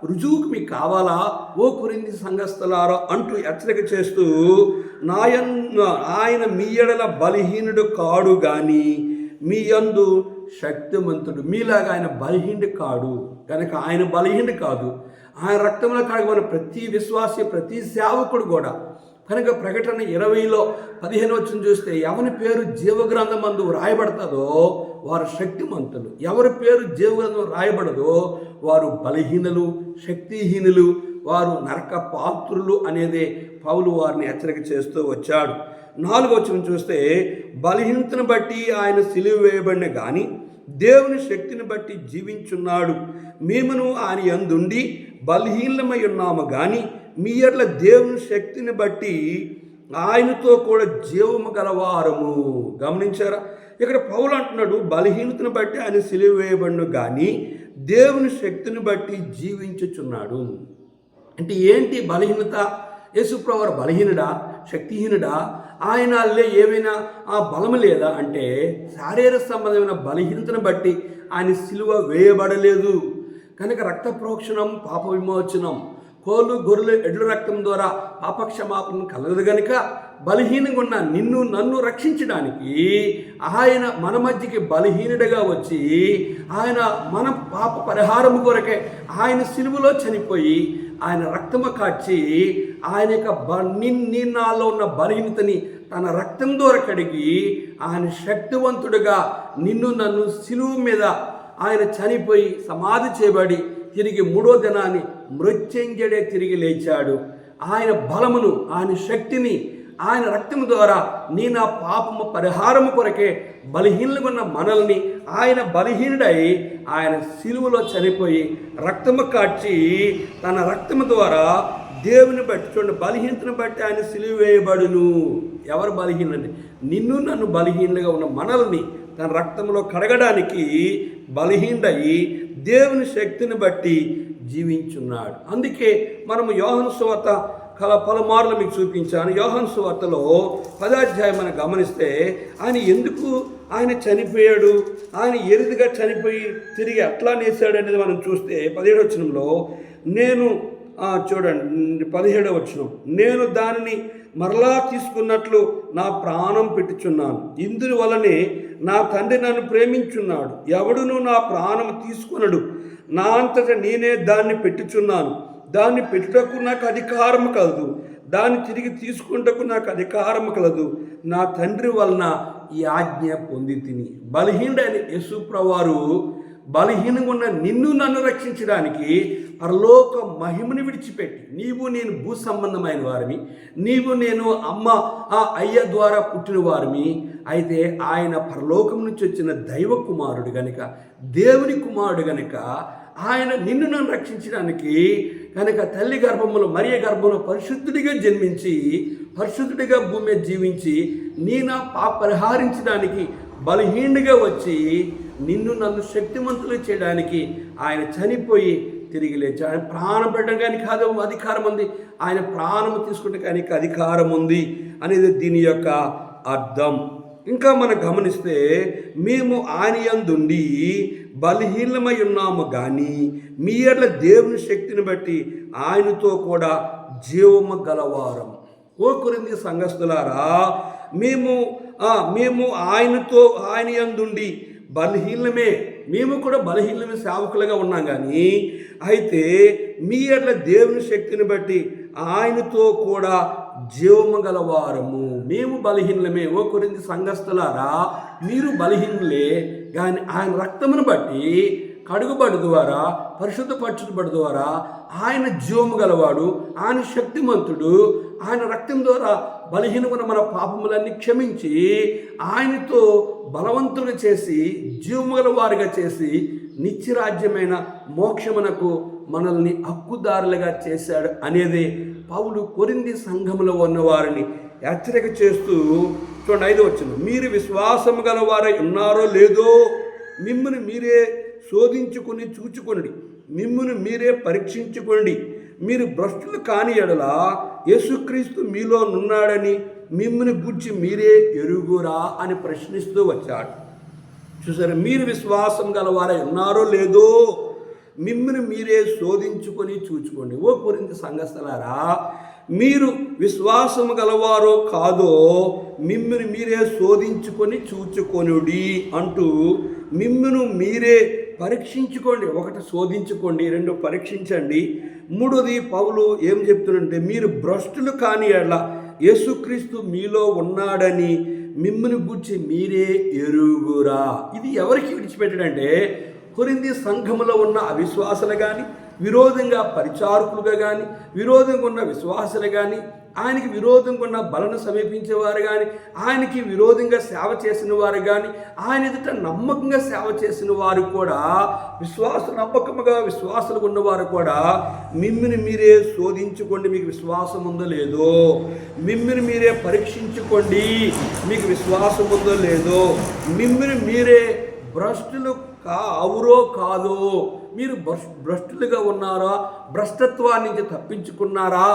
రుజువుకు మీకు కావాలా ఓ కొరింథీ సంఘస్థలారా అంటూ హెచ్చరిక చేస్తూ, ఆయన మీ ఎడల బలహీనుడు కాడు గాని మీ యందు శక్తిమంతుడు. మీలాగా ఆయన బలహీనుడు కాడు కనుక ఆయన బలహీనుడు కాదు. ఆయన రక్తంలో కడగబడిన ప్రతి విశ్వాసి, ప్రతి సేవకుడు కూడా. కనుక ప్రకటన 20లో 15 వచ్చిన చూస్తే, ఎవరి పేరు జీవగ్రంథమందు రాయబడతాదో వారు శక్తిమంతులు, ఎవరి పేరు జీవగ్రంథం రాయబడదో వారు బలహీనులు, శక్తిహీనులు, వారు నరక పాత్రులు అనేదే పౌలు వారిని హెచ్చరిక చేస్తూ వచ్చాడు. 4వ వచనం చూస్తే, బలహీనతను బట్టి ఆయన సిలువ వేయబడిన కానీ దేవుని శక్తిని బట్టి జీవించున్నాడు. మేమును ఆయన యందుండి బలహీనమై ఉన్నాము కానీ మీ ఎడల దేవుని శక్తిని బట్టి ఆయనతో కూడా జీవము గలవారము. గమనించారా? ఇక్కడ పౌలు అంటున్నాడు, బలహీనతను బట్టి ఆయన సిలువ వేయబడిన కానీ దేవుని శక్తిని బట్టి జీవించుచున్నాడు. అంటే ఏంటి బలహీనత? యేసుప్రభువారు బలహీనుడా, శక్తిహీనుడా? ఆయన ఏమైనా ఆ బలము లేదా అంటే శారీరక సంబంధమైన బలహీనతను బట్టి ఆయన సిలువ వేయబడలేదు కనుక రక్త ప్రోక్షణం, పాప విమోచనం, కోళ్ళు గొర్రెలు ఎడ్ల రక్తం ద్వారా పాపక్షమాపణ కలగదు గనుక బలహీనంగా ఉన్న నిన్ను నన్ను రక్షించడానికి ఆయన మన మధ్యకి బలహీనుడిగా వచ్చి ఆయన మన పాప పరిహారం కొరకే ఆయన సిలువలో చనిపోయి ఆయన రక్తము కాచి ఆయన యొక్క నాలో ఉన్న బలహీనతని తన రక్తం ద్వారా కడిగి ఆయన శక్తివంతుడిగా నిన్ను నన్ను సిలువ మీద ఆయన చనిపోయి సమాధి చేయబడి తిరిగి 3వ దినాన్ని మృత్యుంజయుడే తిరిగి లేచాడు. ఆయన బలమును, ఆయన శక్తిని ఆయన రక్తం ద్వారా నా పాపము పరిహారము కొరకే బలహీనులుగా ఉన్న మనల్ని ఆయన బలహీనుడై ఆయన సిలువలో చనిపోయి రక్తము కాచి తన రక్తము ద్వారా దేవుని బట్టి చూడండి, బలహీనతను బట్టి ఆయన సిలువ వేయబడును. ఎవరు బలహీనులండి? నిన్ను నన్ను బలహీనులుగా ఉన్న మనల్ని తన రక్తంలో కడగడానికి బలహీనుడయి దేవుని శక్తిని బట్టి జీవించున్నాడు. అందుకే మనము యోహాను సువార్త పలుమార్లు మీకు చూపించాను. యోహాను సువార్తలో 10వ అధ్యాయం మనం గమనిస్తే ఆయన ఎందుకు ఆయన చనిపోయాడు, ఆయన ఎరుదుగా చనిపోయి తిరిగి అట్లా నేసాడు అనేది మనం చూస్తే 17వ వచనంలో చూడండి 17వ వచనం, నేను దానిని మరలా తీసుకున్నట్లు నా ప్రాణం పెట్టుచున్నాను. ఇందుని వలనే నా తండ్రి నన్ను ప్రేమించున్నాడు. ఎవడును నా ప్రాణం తీసుకునడు. నా అంతటా నేనే దాన్ని పెట్టుచున్నాను. దాన్ని పెట్టుటకు నాకు అధికారం కలదు, దాన్ని తిరిగి తీసుకుంటకు నాకు అధికారం కలదు. నా తండ్రి వలన ఈ ఆజ్ఞ పొంది తిని. బలహీనుడైన యేసుప్రభువారు బలహీనంగా ఉన్న నిన్ను నన్ను రక్షించడానికి పరలోక మహిమని విడిచిపెట్టి, నీవు నేను భూ సంబంధమైన వారిని, నీవు నేను అయ్య ద్వారా పుట్టిన వారిని, అయితే ఆయన పరలోకం నుంచి వచ్చిన దైవ కుమారుడు గనుక, దేవుని కుమారుడు గనుక ఆయన నిన్ను నన్ను రక్షించడానికి కనుక తల్లి గర్భంలో మరియ గర్భంలో పరిశుద్ధుడిగా జన్మించి పరిశుద్ధుడిగా భూమి మీద జీవించి నా పాప పరిహారించడానికి బలహీనుడిగా వచ్చి నిన్ను నన్ను శక్తివంతులు చేయడానికి ఆయన చనిపోయి తిరిగి లేచి ఆయన ప్రాణం పెట్టడానికి కాదు అధికారం ఉంది, ఆయన ప్రాణం తీసుకుంటానికి అధికారం ఉంది అనేది దీని యొక్క అర్థం. ఇంకా మనం గమనిస్తే మేము ఆయన యందుండి బలహీనమై ఉన్నాము కానీ మీ ఎడల దేవుని శక్తిని బట్టి ఆయనతో కూడా జీవము గలవారం. ఓ కొరింథీ సంఘస్థులారా, మేము ఆయన యందుండి బలహీనమే, మేము కూడా బలహీనమే సేవకులుగా ఉన్నాం కానీ అయితే మీ ఎడల దేవుని శక్తిని బట్టి ఆయనతో కూడా జీవము గలవారము. మేము బలహీనమే. ఓ కొరింథీ సంఘస్థులారా, మీరు బలహీనులే కానీ ఆయన రక్తమును బట్టి కడుగుబడి ద్వారా పరిశుద్ధపరచబడి ద్వారా ఆయన జీవము గలవాడు, ఆయన శక్తిమంతుడు. ఆయన రక్తం ద్వారా బలహీనమైన మన పాపములన్నీ క్షమించి ఆయనతో బలవంతులు చేసి జీవము గలవారుగా చేసి నిత్యరాజ్యమైన మోక్షమునకు మనల్ని హక్కుదారులుగా చేశాడు అనేది పౌలు కొరింథీ సంఘములో ఉన్న వారిని హెచ్చరిక చేస్తూ చూడండి 5వ వచనం, మీరు విశ్వాసము గలవారై ఉన్నారో లేదో మిమ్మును మీరే శోధించుకుని చూచుకొనుడి, మిమ్మును మీరే పరీక్షించుకోండి. మీరు భ్రష్టులు కాని ఎడల యేసుక్రీస్తు మీలో నున్నాడని మిమ్ముని గూర్చి మీరే ఎరుగురా అని ప్రశ్నిస్తూ వచ్చాడు. చూసారా, మీరు విశ్వాసం గలవారై ఉన్నారో లేదో మిమ్ముని మీరే శోధించుకొని చూచుకోండి. ఓ కొరింథీ సంఘస్థులారా, మీరు విశ్వాసము గలవారో కాదో మిమ్ముని మీరే శోధించుకొని చూచుకొనుడి అంటూ మిమ్మును మీరే పరీక్షించుకోండి. 1 శోధించుకోండి, 2 పరీక్షించండి, 3ది పౌలు ఏం చెప్తున్నాడంటే మీరు భ్రష్టులు కాని ఎడల యేసుక్రీస్తు మీలో ఉన్నాడని మిమ్ముని గూర్చి మీరే ఎరుగురా. ఇది ఎవరికి విడిచిపెట్టాడంటే కొరింథీ సంఘములో ఉన్న అవిశ్వాసులు కానీ, విరోధంగా పరిచారకులుగా కానీ, విరోధంగా ఉన్న విశ్వాసులు కానీ, ఆయనకి విరోధంగా ఉన్న బలను సమీపించేవారు కానీ, ఆయనకి విరోధంగా సేవ చేసిన వారు కానీ, ఆయన ఎదుట నమ్మకంగా సేవ చేసిన వారు కూడా, నమ్మకముగా విశ్వాసులు ఉన్నవారు కూడా మిమ్ముని మీరే శోధించుకోండి, మీకు విశ్వాసం ఉందో లేదో. మిమ్ముని మీరే పరీక్షించుకోండి, మీకు విశ్వాసం ఉందో లేదో. మిమ్ముని మీరే భ్రష్టులు అవురో కాదో మీరు భ్రష్టులుగా ఉన్నారా, భ్రష్టత్వాన్ని నుంచి తప్పించుకున్నారా,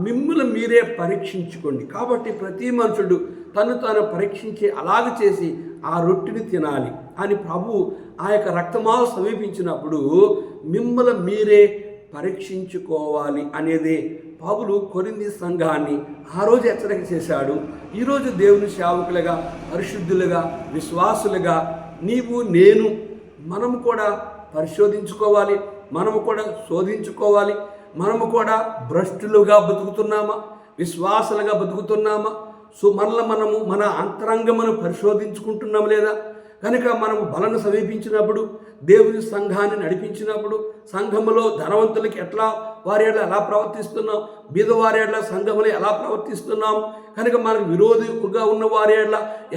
మిమ్మల్ని మీరే పరీక్షించుకోండి. కాబట్టి ప్రతి మనుషుడు తను తాను పరీక్షించి అలాగ చేసి ఆ రొట్టెని తినాలి అని ప్రభు ఆ యొక్క రక్తమాలు సమీపించినప్పుడు మిమ్మల్ని మీరే పరీక్షించుకోవాలి అనేది పౌలు కొరింథీ సంఘాన్ని ఆ రోజు హెచ్చరిక చేశాడు. ఈరోజు దేవుని సేవకులుగా, పరిశుద్ధులుగా, విశ్వాసులుగా నీవు నేను మనము కూడా పరిశోధించుకోవాలి, మనము కూడా శోధించుకోవాలి. మనము కూడా భ్రష్టులుగా బతుకుతున్నామా, విశ్వాసులుగా బతుకుతున్నామా, మనము మన అంతరంగమును పరిశోధించుకుంటున్నాం లేదా? కనుక మనము బలను సమీపించినప్పుడు, దేవుని సంఘాన్ని నడిపించినప్పుడు, సంఘములో ధనవంతులకి వారి ఎలా ప్రవర్తిస్తున్నాం, బీదవారి సంఘములు ఎలా ప్రవర్తిస్తున్నాం, కనుక మనకు విరోధిగా ఉన్న వారి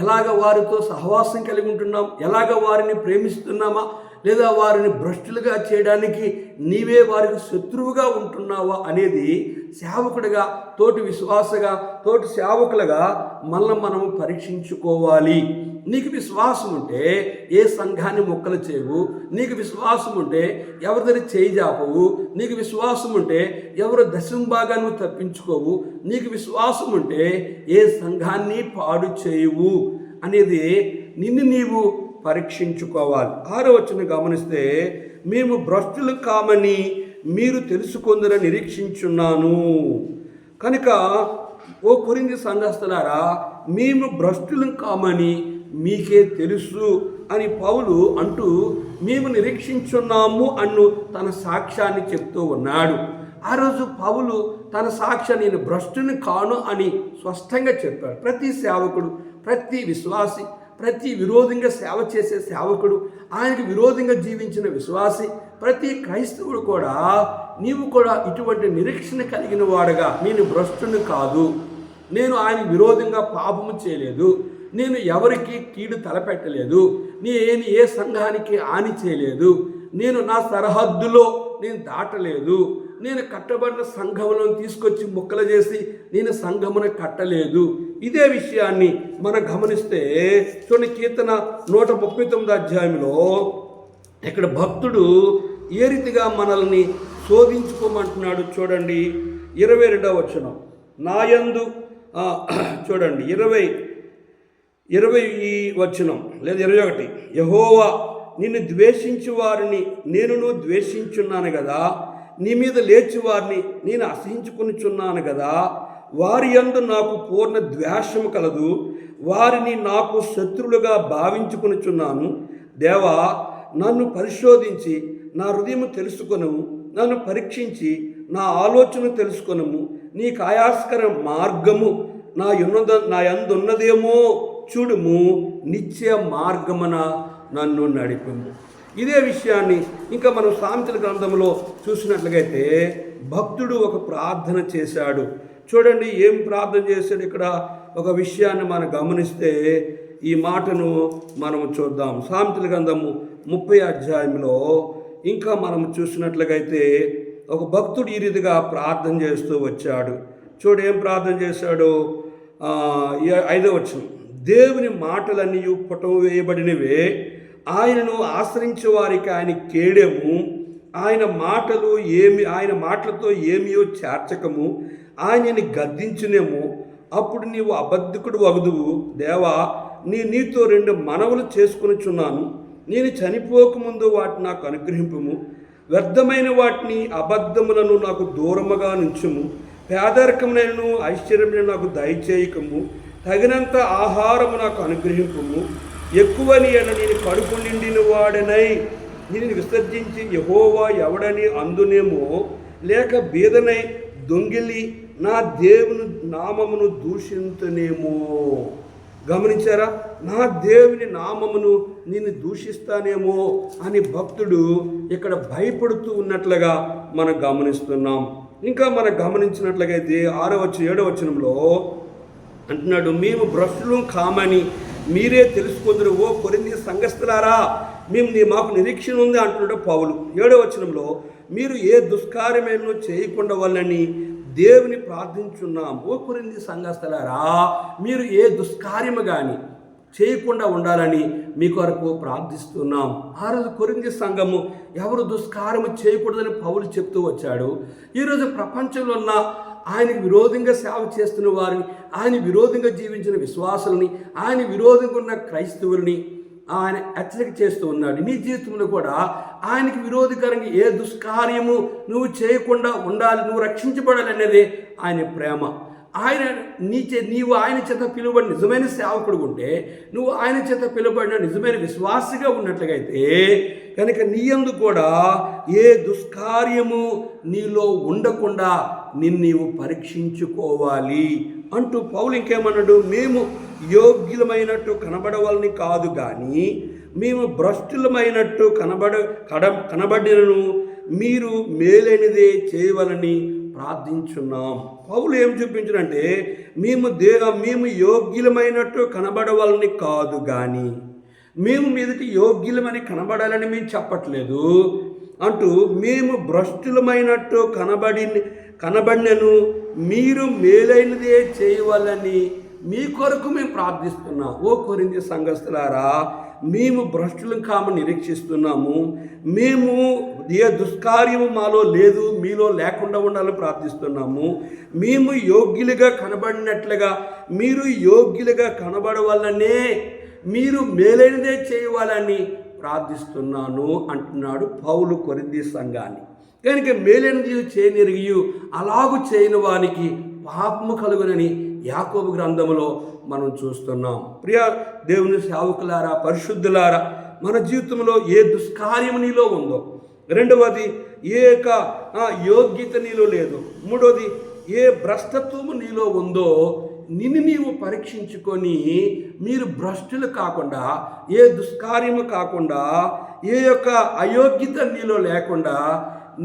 ఎలాగ వారితో సహవాసం కలిగి ఉంటున్నాం, ఎలాగ వారిని ప్రేమిస్తున్నామా, లేదా వారిని భ్రష్టులుగా చేయడానికి నీవే వారికి శత్రువుగా ఉంటున్నావా అనేది సేవకుడిగా, తోటి విశ్వాసగా, తోటి సేవకులుగా మనము పరీక్షించుకోవాలి. నీకు విశ్వాసం ఉంటే ఏ సంఘాన్ని మొక్కలు చేయవు, నీకు విశ్వాసం ఉంటే ఎవరిదని చేయి జాపవు, నీకు విశ్వాసం ఉంటే ఎవరు దశంభాగాన్ని తప్పించుకోవు, నీకు విశ్వాసం ఉంటే ఏ సంఘాన్ని పాడు చేయవు అనేది నిన్ను నీవు పరీక్షించుకోవాలి. 6వ వచనం గమనిస్తే, మేము భ్రష్టులు కామని మీరు తెలుసుకొందరని నిరీక్షించున్నాను. కనుక ఓ కొరింథీ సంఘస్థులారా, మేము భ్రష్టులు కామని మీకే తెలుసు అని పౌలు అంటూ మేము నిరీక్షించున్నాము అన్ను తన సాక్ష్యాన్ని చెప్తూ ఉన్నాడు. ఆ రోజు పౌలు తన సాక్ష్యాన్ని నేను భ్రష్టుని కాను అని స్పష్టంగా చెప్పాడు. ప్రతి సేవకుడు, ప్రతి విశ్వాసి, ప్రతి విరోధంగా సేవ చేసే సేవకుడు, ఆయనకు విరోధంగా జీవించిన విశ్వాసి, ప్రతి క్రైస్తవుడు కూడా నీవు కూడా ఇటువంటి నిరీక్షణ కలిగిన వాడుగా, నేను భ్రష్టుని కాదు, నేను ఆయన విరోధంగా పాపము చేయలేదు, నేను ఎవరికి కీడు తలపెట్టలేదు, నేను ఏ సంఘానికి హాని చేయలేదు, నేను నా సరిహద్దులో నేను దాటలేదు, నేను కట్టబడిన సంఘములను తీసుకొచ్చి ముక్కలు చేసి నేను సంఘమును కట్టలేదు. ఇదే విషయాన్ని మనం గమనిస్తే చూడండి, కీర్తన 139 అధ్యాయంలో ఇక్కడ భక్తుడు ఏ రీతిగా మనల్ని శోధించుకోమంటున్నాడు చూడండి. 22వ వచనం, నాయందు చూడండి 20 వచనం లేదా 21, యెహోవా నిన్ను ద్వేషించు వారిని నేనును ద్వేషించున్నాను కదా, నీ మీద లేచి వారిని నేను అసహించుకొనిచున్నాను కదా, వారి యందు నాకు పూర్ణ ద్వేషము కలదు, వారిని నాకు శత్రులుగా భావించుకొనిచున్నాను. దేవా, నన్ను పరిశోధించి నా హృదయము తెలుసుకొనుము, నన్ను పరీక్షించి నా ఆలోచన తెలుసుకొనుము, నీకు ఆయాస్కర మార్గము నా యందున్నదేమో చూడుము, నిత్య మార్గమున నన్ను నడిపుము. ఇదే విషయాన్ని ఇంకా మనం సామెతల గ్రంథంలో చూసినట్లయితే భక్తుడు ఒక ప్రార్థన చేశాడు. చూడండి ఏం ప్రార్థన చేశాడు. ఇక్కడ ఒక విషయాన్ని మనం గమనిస్తే ఈ మాటను మనం చూద్దాం. సామెతల గ్రంథము 30 అధ్యాయంలో ఇంకా మనం చూసినట్లయితే ఒక భక్తుడు ఈ రీతిగా ప్రార్థన చేస్తూ వచ్చాడు. చూడు ఏం ప్రార్థన చేశాడు. 5వ వచనం, దేవుని మాటలన్నీ పుటం వేయబడినవే, ఆయనను ఆశ్రయించే వారికి ఆయన కేడెము, ఆయన మాటలతో ఏమియో చేర్చకము, ఆయనని గద్దించునేమో, అప్పుడు నీవు అబద్ధకుడు వగదువు. దేవా, నీతో 2 మనవులు చేసుకొనిచున్నాను, నేను చనిపోకముందు వాటిని నాకు అనుగ్రహింపుము, వ్యర్థమైన వాటిని అబద్ధములను నాకు దూరముగా నుంచుము, పేదరికమునైనను ఐశ్వర్యమును నాకు దయచేయకము, తగినంత ఆహారము నాకు అనుగ్రహింపుము, ఎక్కువని ఎడ నేను కడుపు నిండిన వాడనై నేను విసర్జించి యెహోవా ఎవడని అందునేమో, లేక బీదనై దొంగిలి నా దేవుని నామమును దూషించునేమో. గమనించారా? నా దేవుని నామమును నేను దూషిస్తానేమో అని భక్తుడు ఇక్కడ భయపడుతూ ఉన్నట్లుగా మనం గమనిస్తున్నాం. ఇంకా మనం గమనించినట్లయితే 7వ వచనంలో అంటున్నాడు, మేము భ్రష్టులం కామని మీరే తెలుసుకుందరు ఓ కొరింథీ సంఘస్థులారా, మాకు నిరీక్షణ ఉంది అంటున్నాడు పౌలు. 7వ వచనంలో మీరు ఏ దుష్కార్యమేనో చేయకుండా వల్లని దేవుని ప్రార్థించున్నాం. ఓ కొరింథీ సంఘస్థులారా, మీరు ఏ దుష్కార్యము కానీ చేయకుండా ఉండాలని మీ కొరకు ప్రార్థిస్తున్నాం. ఆ రోజు కొరింథీ సంఘము ఎవరు దుష్కార్యము చేయకూడదని పౌలు చెప్తూ వచ్చాడు. ఈరోజు ప్రపంచంలో ఉన్న ఆయనకు విరోధంగా సేవ చేస్తున్న వారిని, ఆయన విరోధంగా జీవించిన విశ్వాసులని, ఆయన విరోధంగా ఉన్న క్రైస్తవుల్ని ఆయన హెచ్చరిక చేస్తూ ఉన్నాడు. నీ జీవితంలో కూడా ఆయనకి విరోధకరంగా ఏ దుష్కార్యము నువ్వు చేయకుండా ఉండాలి, నువ్వు రక్షించబడాలి అనేది ఆయన ప్రేమ. ఆయన నీవు ఆయన చేత పిలువబడిన నిజమైన సేవకుడు ఉంటే, నువ్వు ఆయన చేత పిలువబడిన నిజమైన విశ్వాసిగా ఉన్నట్లయితే కనుక నీ యందు కూడా ఏ దుష్కార్యము నీలో ఉండకుండా నీవు పరీక్షించుకోవాలి అంటూ పౌలు ఇంకేమన్నాడు, మేము యోగ్యులమైనట్టు కనబడవాలని కాదు కానీ మేము భ్రష్టులమైనట్టు కనబడినను మీరు మేలైనదే చేయవలని ప్రార్థించున్నాం. పౌలు ఏం చూపించాడంటే మేము యోగ్యులమైనట్టు కనబడవాలని కాదు కానీ, మేము మీదకి యోగ్యులమని కనబడాలని మేము చెప్పట్లేదు అంటూ, మేము భ్రష్టులమైనట్టు కనబడినను మీరు మేలైనదే చేయవాలని మీ కొరకు మేము ప్రార్థిస్తున్నాం. ఓ కొరింథీ సంఘస్థులారా, మేము భ్రష్టులం కామని నిరీక్షిస్తున్నాము. మేము ఏ దుష్కార్యము మాలో లేదు, మీలో లేకుండా ఉండాలని ప్రార్థిస్తున్నాము. మేము యోగ్యులుగా కనబడినట్లుగా మీరు యోగ్యులుగా కనబడవాలనే మీరు మేలైనదే చేయవాలని ప్రార్థిస్తున్నాను అంటున్నాడు పౌలు కొరింథీ సంఘాన్ని. కనుక మేలైనది చేయనిరిగి అలాగూ చేయని వానికి పాపము కలుగునని యాకోబు గ్రంథములో మనం చూస్తున్నాం. ప్రియ దేవుని సేవకులారా, పరిశుద్ధులారా, మన జీవితంలో ఏ దుష్కార్యం నీలో ఉందో, రెండవది ఏ యోగ్యత నీలో లేదు, మూడవది ఏ భ్రష్టత్వము నీలో ఉందో నిన్ను నీవు పరీక్షించుకొని మీరు భ్రష్టులు కాకుండా, ఏ దుష్కార్యము కాకుండా, ఏ యొక్క అయోగ్యత నీలో లేకుండా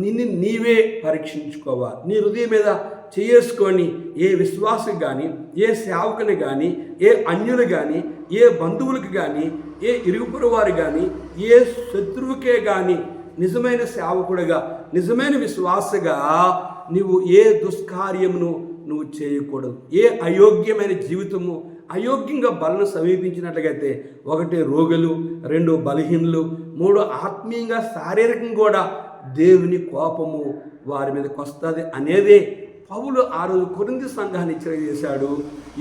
నిన్ను నీవే పరీక్షించుకోవాలి. నీ హృదయం మీద చేసుకొని ఏ విశ్వాసం కానీ, ఏ సేవకుని కానీ, ఏ అన్యులు కానీ, ఏ బంధువులకు కానీ, ఏ ఇరుగుపొరు వారు కానీ, ఏ శత్రువుకే కానీ నిజమైన సేవకుడిగా, నిజమైన విశ్వాసగా నువ్వు ఏ దుష్కార్యమును నువ్వు చేయకూడదు. ఏ అయోగ్యమైన జీవితము, అయోగ్యంగా బలను సమీపించినట్లయితే, ఒకటి రోగులు, రెండు బలహీనులు, మూడు ఆత్మీయంగా శారీరకంగా కూడా దేవుని కోపము వారి మీదకి వస్తుంది అనేదే పౌలు ఆ రోజు కొరింథీ సంఘాన్ని హెచ్చరిక.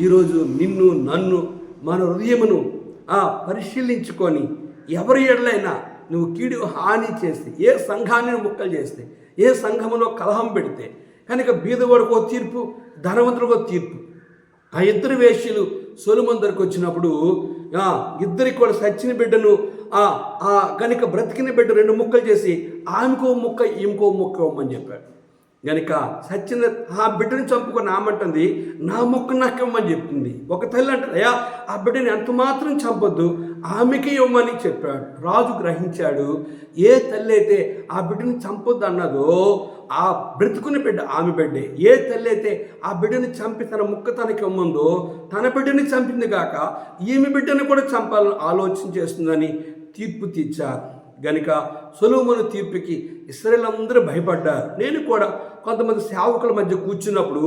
ఈరోజు నిన్ను నన్ను మన హృదయమును పరిశీలించుకొని ఎవరి ఎడలైనా నువ్వు కీడు హాని చేస్తే, ఏ సంఘాన్ని ముక్కలు చేస్తే, ఏ సంఘములో కలహం పెడితే కనుక బీదవాడికో తీర్పు, ధనవంతుడికో తీర్పు. ఆ ఇద్దరు వేశ్యలు సొలొమోను దగ్గరికి వచ్చినప్పుడు ఇద్దరికి కూడా సచ్చిన బిడ్డను కనుక బ్రతికిన బిడ్డ రెండు ముక్కలు చేసి ఆమెకో ముక్క ఈమెకో ముక్క ఇవ్వమని చెప్పాడు. కనుక సచ్చిన ఆ బిడ్డని చంపుకొని ఆమంటుంది, నా ముక్క నాకు ఇవ్వమని చెప్తుంది. ఒక తల్లి అంటారు, అయ్యా ఆ బిడ్డని ఎంత మాత్రం చంపొద్దు, ఆమెకి ఇవ్వమని చెప్పాడు. రాజు గ్రహించాడు, ఏ తల్లి అయితే ఆ బిడ్డని చంపొద్దు అన్నదో ఆ బ్రతుకుని బిడ్డ ఆమె బిడ్డే. ఏ తల్లి అయితే ఆ బిడ్డని చంపి తన ముక్క తనకి ఇవ్వమందో తన బిడ్డని చంపింది కాక ఈమె బిడ్డని కూడా చంపాలని ఆలోచన చేస్తుందని తీర్పు తీర్చారు. గనుక సొలొమోను తీర్పుకి ఇశ్రాయేలు అందరూ భయపడ్డారు. నేను కూడా కొంతమంది సేవకుల మధ్య కూర్చున్నప్పుడు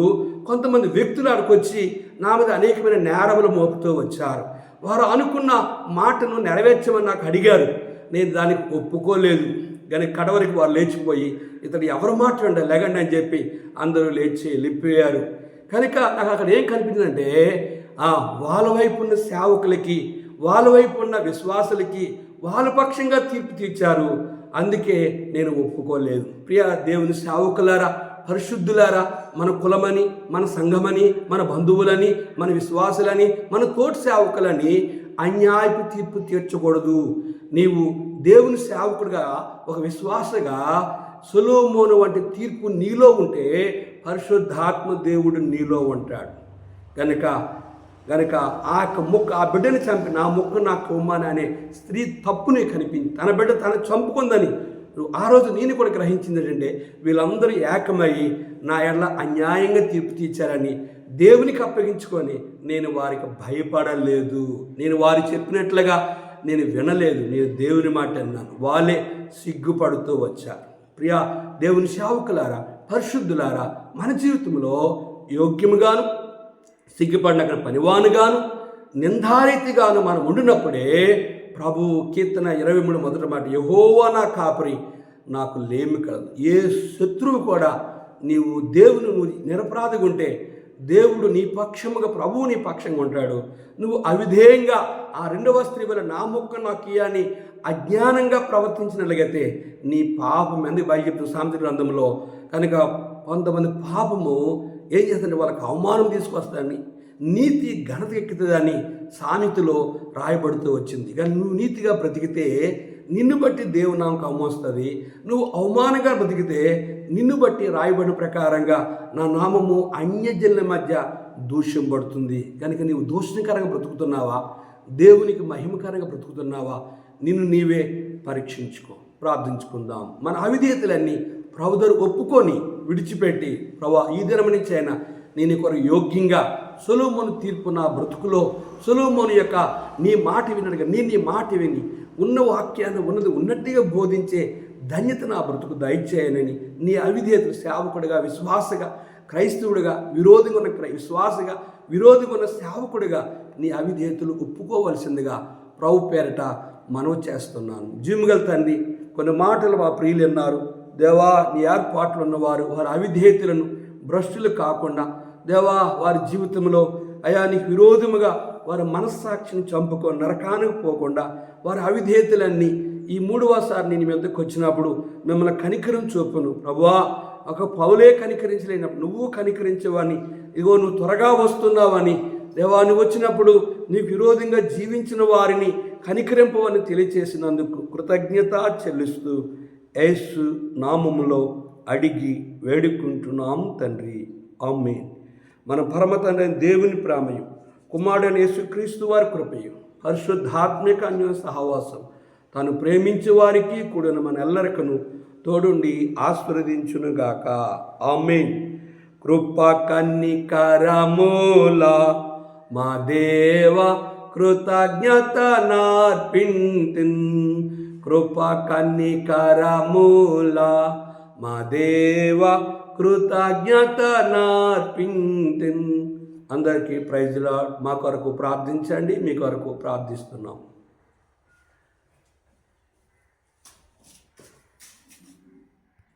కొంతమంది వ్యక్తులు ఆడుకొచ్చి నా మీద అనేకమైన నేరములు మోపుతూ వచ్చారు. వారు అనుకున్న మాటను నెరవేర్చమని నాకు అడిగారు. నేను దానికి ఒప్పుకోలేదు. కానీ కడవరికి వారు లేచిపోయి, ఇతడు ఎవరు మాట్లాడ లేగండి అని చెప్పి అందరూ లేచి వెళ్ళిపోయారు. కనుక నాకు అక్కడ ఏం కనిపించిందంటే, వాళ్ళ వైపు ఉన్న సేవకులకి, వాళ్ళ వైపు ఉన్న విశ్వాసులకి వాళ్ళ పక్షంగా తీర్పు తీర్చారు. అందుకే నేను ఒప్పుకోలేదు. ప్రియ దేవుని సేవకులారా, పరిశుద్ధులారా, మన కులమని, మన సంఘమని, మన బంధువులని, మన విశ్వాసులని, మన తోటి సేవకులని అన్యాయపు తీర్పు తీర్చకూడదు. నీవు దేవుని సేవకుడిగా, ఒక విశ్వాసగా సొలొమోను వంటి తీర్పు నీలో ఉంటే పరిశుద్ధాత్మ దేవుడు నీలో ఉంటాడు. కనుక ఆ ముక్క, ఆ బిడ్డని చంపి నా ముక్క నాకు ఇవ్వమని అనే స్త్రీ తప్పునే కనిపించి తన బిడ్డ తను చంపుకుందని ఆ రోజు నేను కూడా గ్రహించింది ఏంటంటే, వీళ్ళందరూ ఏకమై నా ఎడల అన్యాయంగా తీర్పు తీర్చారని దేవునికి అప్పగించుకొని నేను వారికి భయపడలేదు. నేను వారు చెప్పినట్లుగా నేను వినలేదు. నేను దేవుని మాట అన్నాను. వాళ్ళే సిగ్గుపడుతూ వచ్చారు. ప్రియా దేవుని సేవకులారా, పరిశుద్ధులారా, మన జీవితంలో యోగ్యముగాను, సిగ్గుపడిన పనివానుగాను, నిందారీతిగాను మనం ఉండినప్పుడే ప్రభు కీర్తన 23 మొదటి మాట, యెహోవా నా కాపరి, నాకు లేమి కలదు. ఏ శత్రువు కూడా నీవు దేవుని నువ్వు నిరపరాధిగా ఉంటే దేవుడు నీ పక్షముగా, ప్రభువు నీ పక్షంగా ఉంటాడు. నువ్వు అవిధేయంగా ఆ రెండవ స్త్రీ వల్ల నా ముక్క నాకు అని అజ్ఞానంగా ప్రవర్తించినట్లయితే నీ పాపం ఎందుకు బయలుచెప్తున్న సామెతల గ్రంథంలో. కనుక కొంతమంది పాపము ఏం చేస్తుంటే వాళ్ళకి అవమానం తీసుకొస్తుందని, నీతి ఘనత ఎక్కుతుందని సామెతలో రాయబడుతూ వచ్చింది. కానీ నువ్వు నీతిగా బ్రతికితే నిన్ను బట్టి దేవుని నామకు అవమానిస్తుంది. నువ్వు అవమానంగా బ్రతికితే నిన్ను బట్టి రాయబడిన ప్రకారంగా నా నామము అన్యజనుల మధ్య దూషింపబడుతుంది. కనుక నీవు దూషణకరంగా బ్రతుకుతున్నావా, దేవునికి మహిమకరంగా బ్రతుకుతున్నావా, నిన్ను నీవే పరీక్షించుకో. ప్రార్థించుకుందాం. మన అవిధేయతలన్నీ ప్రభు దగ్గర ఒప్పుకొని విడిచిపెట్టి, ప్రభా ఈ దినం నుంచి అయినా నేను కొరకు యోగ్యంగా సొలొమోను తీర్పు నా బ్రతుకులో, సొలొమోను యొక్క నీ మాట వినడుగా నీ మాట విని ఉన్న వాక్యాన్ని ఉన్నది ఉన్నట్టుగా బోధించే ధన్యత నా బ్రతుకు దయచేయనని నీ అవిధేయతలు సేవకుడిగా, విశ్వాసగా, క్రైస్తవుడిగా, విరోధిగా ఉన్న విశ్వాసగా, విరోధిగా ఉన్న సేవకుడిగా నీ అవిధేయతలు ఒప్పుకోవలసిందిగా ప్రభు పేరట మనవి చేస్తున్నాను. జీవగల తండ్రి, కొన్ని మాటలు మా ప్రియులు అన్నారు. దేవా, నీ ఏర్పాట్లు ఉన్నవారు వారి అవిధేయతలను భ్రష్టులు కాకుండా, దేవా వారి జీవితంలో అయా నీకు విరోధముగా వారి మనస్సాక్షిని చంపుకొని నరకానికి పోకుండా వారి అవిధేయతలన్నీ ఈ 3వసారి నేను మీ వద్దకు వచ్చినప్పుడు మిమ్మల్ని కనికరం చూపును. ప్రభువా, ఒక పౌలే కనికరించలేనప్పుడు నువ్వు కనికరించేవాని, ఇదిగో నువ్వు త్వరగా వస్తున్నావని, దేవా నువ్వు వచ్చినప్పుడు నీకు విరోధంగా జీవించిన వారిని కనికరింపవని తెలియచేసినందుకు కృతజ్ఞత చెల్లిస్తూ యేసు నామములో అడిగి వేడుకుంటున్నాం తండ్రి, ఆమేన్. మన పరమ తండ్రి దేవుని ప్రేమయు, కుమారుడైన యేసుక్రీస్తు వారి కృపయు, పరిశుద్ధాత్మిక అన్యోన్య సహవాసం తాను ప్రేమించే వారికి కూడిన మన ఎల్లరికను తోడుండి ఆశీర్వదించునుగాక, ఆమేన్. కృప కనికరముల మా దేవ కృతజ్ఞత నార్పింతిన్, కృప కనికరముల మా దేవ కృతజ్ఞత నార్పింతిన్. అందరికీ ప్రైజ్ లార్డ్. మా కొరకు ప్రార్థించండి, మీ కొరకు ప్రార్థిస్తున్నాం.